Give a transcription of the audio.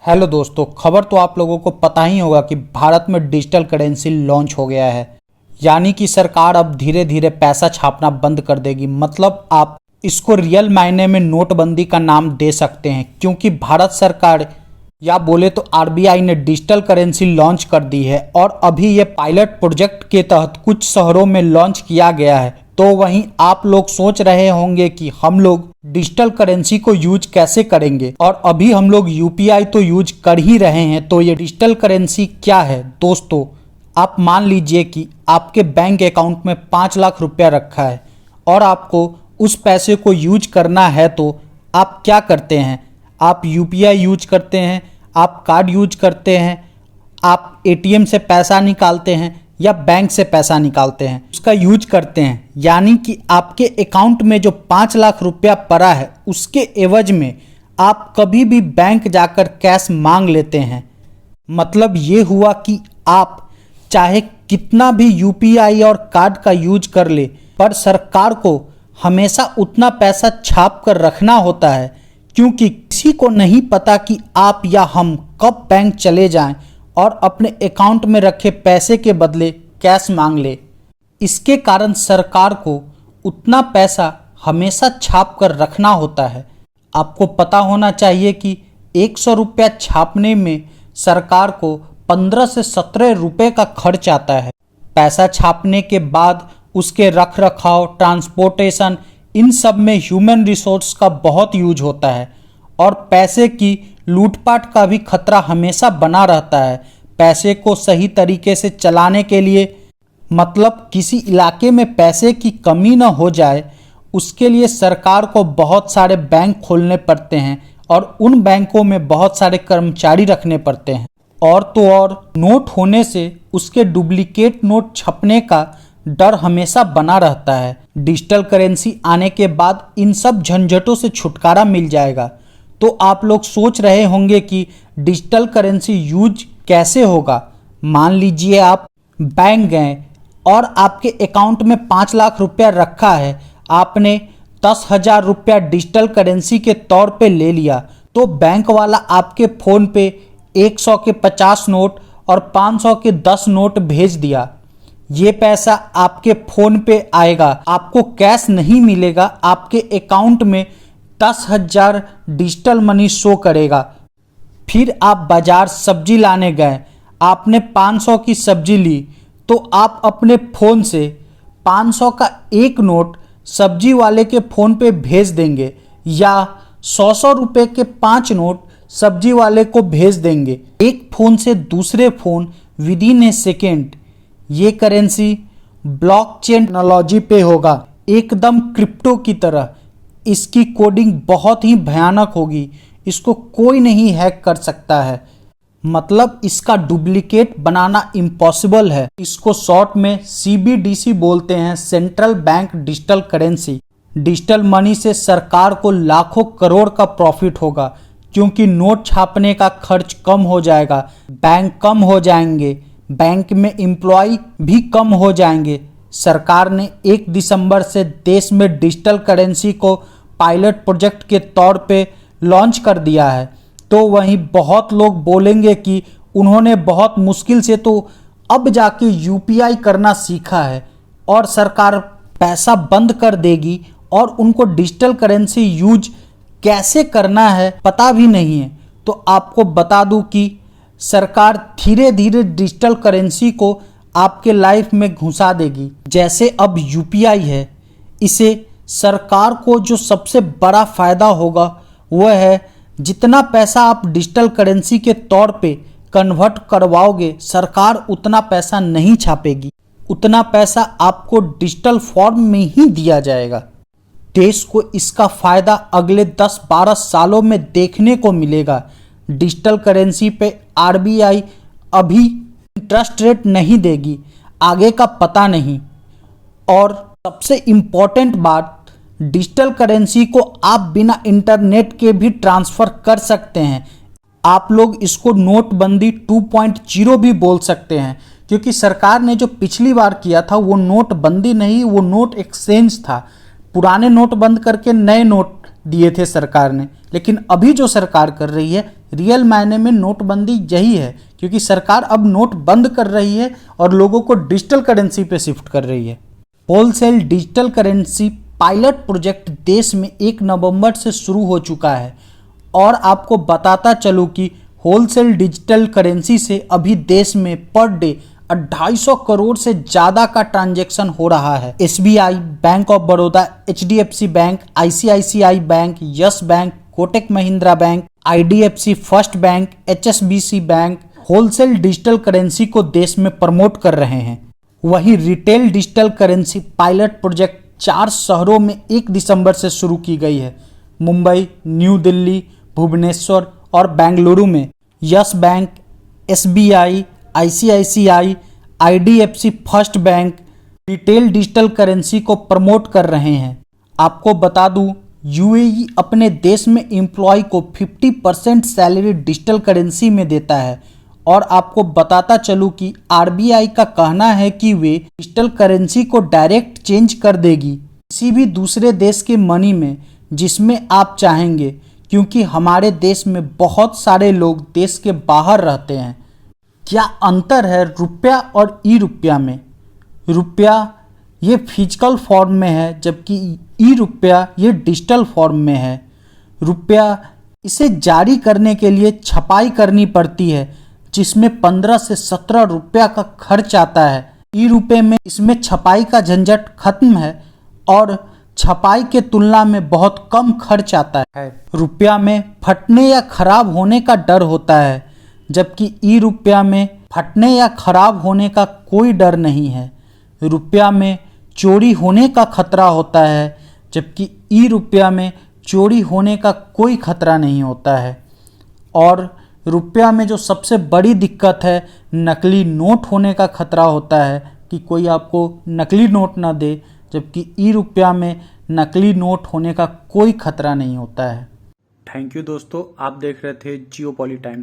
Hello दोस्तों, खबर तो आप लोगों को पता ही होगा कि भारत में डिजिटल करेंसी लॉन्च हो गया है। यानी कि सरकार अब धीरे धीरे पैसा छापना बंद कर देगी। मतलब आप इसको रियल मायने में नोटबंदी का नाम दे सकते हैं, क्योंकि भारत सरकार या बोले तो आरबीआई ने डिजिटल करेंसी लॉन्च कर दी है और अभी ये पायलट प्रोजेक्ट के तहत कुछ शहरों में लॉन्च किया गया है। तो वहीं आप लोग सोच रहे होंगे कि हम लोग डिजिटल करेंसी को यूज कैसे करेंगे, और अभी हम लोग यूपीआई तो यूज कर ही रहे हैं। तो ये डिजिटल करेंसी क्या है दोस्तों? आप मान लीजिए कि आपके बैंक अकाउंट में 5 लाख रुपया रखा है और आपको उस पैसे को यूज करना है। तो आप क्या करते हैं? आप यूपीआई यूज करते हैं, आप कार्ड यूज करते हैं, आप एटीएम से पैसा निकालते हैं या बैंक से पैसा निकालते हैं, उसका यूज करते हैं। यानी कि आपके अकाउंट में जो 5 लाख रुपया पड़ा है उसके एवज में आप कभी भी बैंक जाकर कैश मांग लेते हैं। मतलब ये हुआ कि आप चाहे कितना भी यूपीआई और कार्ड का यूज कर ले, पर सरकार को हमेशा उतना पैसा छाप कर रखना होता है, क्योंकि किसी को नहीं पता कि आप या हम कब बैंक चले जाएं और अपने अकाउंट में रखे पैसे के बदले कैश मांग ले। इसके कारण सरकार को उतना पैसा हमेशा छाप कर रखना होता है। आपको पता होना चाहिए कि 100 रुपया छापने में सरकार को 15 से 17 रुपये का खर्च आता है। पैसा छापने के बाद उसके रख रखाव, ट्रांसपोर्टेशन, इन सब में ह्यूमन रिसोर्स का बहुत यूज होता है और पैसे की लूटपाट का भी खतरा हमेशा बना रहता है। पैसे को सही तरीके से चलाने के लिए, मतलब किसी इलाके में पैसे की कमी न हो जाए, उसके लिए सरकार को बहुत सारे बैंक खोलने पड़ते हैं और उन बैंकों में बहुत सारे कर्मचारी रखने पड़ते हैं। और तो और नोट होने से उसके डुप्लीकेट नोट छपने का डर हमेशा बना रहता है। डिजिटल करेंसी आने के बाद इन सब झंझटों से छुटकारा मिल जाएगा। तो आप लोग सोच रहे होंगे कि डिजिटल करेंसी यूज कैसे होगा। मान लीजिए आप बैंक गए और आपके अकाउंट में 5 लाख रुपया रखा है, आपने 10,000 रुपया डिजिटल करेंसी के तौर पे ले लिया, तो बैंक वाला आपके फ़ोन पे 100 के 50 नोट और 500 के 10 नोट भेज दिया। ये पैसा आपके फ़ोन पे आएगा, आपको कैश नहीं मिलेगा। आपके अकाउंट में 10,000 डिजिटल मनी शो करेगा। फिर आप बाजार सब्जी लाने गए, आपने 500 की सब्जी ली, तो आप अपने फ़ोन से 500 का एक नोट सब्जी वाले के फ़ोन पे भेज देंगे या 100 रुपये के 5 नोट सब्जी वाले को भेज देंगे, एक फ़ोन से दूसरे phone with in A second. ये करेंसी ब्लॉकचेन टेक्नोलॉजी पे होगा, एकदम क्रिप्टो की तरह। इसकी कोडिंग बहुत ही भयानक होगी, इसको कोई नहीं हैक कर सकता है। मतलब इसका डुप्लीकेट बनाना इम्पॉसिबल है। इसको शॉर्ट में सीबीडीसी बोलते हैं, central bank digital currency. Digital money से सरकार को लाखों करोड़ का प्रॉफिट होगा, क्योंकि नोट छापने का खर्च कम हो जाएगा, बैंक कम हो जाएंगे, बैंक में एम्प्लॉय भी कम हो जाएंगे। सरकार ने 1 दिसंबर से देश में डिजिटल करेंसी को पायलट प्रोजेक्ट के तौर पे लॉन्च कर दिया है। तो वहीं बहुत लोग बोलेंगे कि उन्होंने बहुत मुश्किल से तो अब जाके यूपीआई करना सीखा है और सरकार पैसा बंद कर देगी और उनको डिजिटल करेंसी यूज कैसे करना है पता भी नहीं है। तो आपको बता दूं कि सरकार धीरे धीरे डिजिटल करेंसी को आपके लाइफ में घुसा देगी। जैसे अब यूपीआई है, इसे सरकार को जो सबसे बड़ा फ़ायदा होगा वह है जितना पैसा आप डिजिटल करेंसी के तौर पे कन्वर्ट करवाओगे, सरकार उतना पैसा नहीं छापेगी, उतना पैसा आपको डिजिटल फॉर्म में ही दिया जाएगा। देश को इसका फ़ायदा अगले 10-12 सालों में देखने को मिलेगा। डिजिटल करेंसी पे आरबीआई अभी इंटरेस्ट रेट नहीं देगी, आगे का पता नहीं। और सबसे इम्पोर्टेंट बात, डिजिटल करेंसी को आप बिना इंटरनेट के भी ट्रांसफ़र कर सकते हैं। आप लोग इसको नोटबंदी 2.0 भी बोल सकते हैं, क्योंकि सरकार ने जो पिछली बार किया था वो नोटबंदी नहीं, वो नोट एक्सचेंज था। पुराने नोट बंद करके नए नोट दिए थे सरकार ने, लेकिन अभी जो सरकार कर रही है रियल मायने में नोटबंदी यही है, क्योंकि सरकार अब नोट बंद कर रही है और लोगों को डिजिटल करेंसी पे शिफ्ट कर रही है। Wholesale digital currency pilot project देश में 1 नवंबर से शुरू हो चुका है और आपको बताता चलूं कि होलसेल डिजिटल करेंसी से अभी देश में पर डे 250 करोड़ से ज़्यादा का ट्रांजैक्शन हो रहा है। SBI, bank of Baroda, HDFC bank, ICICI bank, yes bank, Kotak Mahindra bank, IDFC first bank, HSBC bank wholesale digital currency को देश में प्रमोट कर रहे हैं। वहीं retail digital currency pilot project 4 शहरों में 1 दिसंबर से शुरू की गई है। मुंबई, न्यू दिल्ली, भुवनेश्वर और बेंगलुरु में yes bank, SBI, ICICI, IDFC first bank retail digital currency को प्रमोट कर रहे हैं। आपको बता दूं, UAE अपने देश में एम्प्लॉय को 50% सैलरी डिजिटल करेंसी में देता है और आपको बताता चलूं कि RBI का कहना है कि वे डिजिटल करेंसी को डायरेक्ट चेंज कर देगी किसी भी दूसरे देश के मनी में जिसमें आप चाहेंगे, क्योंकि हमारे देश में बहुत सारे लोग देश के बाहर रहते हैं। क्या अंतर है रुपया और ई-रुपया में? रुपया ये फिजिकल फॉर्म में है, जबकि ई-रुपया ये डिजिटल फॉर्म में है। रुपया इसे जारी करने के लिए छपाई करनी पड़ती है, जिसमें 15 से 17 रुपया का खर्च आता है। ई-रुपये में इसमें छपाई का झंझट खत्म है और छपाई के तुलना में बहुत कम खर्च आता है। रुपया में फटने या खराब होने का डर होता है, जबकि ई-रुपया में फटने या खराब होने का कोई डर नहीं है। रुपया में चोरी होने का खतरा होता है, जबकि ई-रुपया में चोरी होने का कोई खतरा नहीं होता है। और रुपया में जो सबसे बड़ी दिक्कत है, नकली नोट होने का खतरा होता है कि कोई आपको नकली नोट ना दे, जबकि ई-रुपया में नकली नोट होने का कोई खतरा नहीं होता है। थैंक यू दोस्तों, आप देख रहे थे जियोपॉली टाइम्स।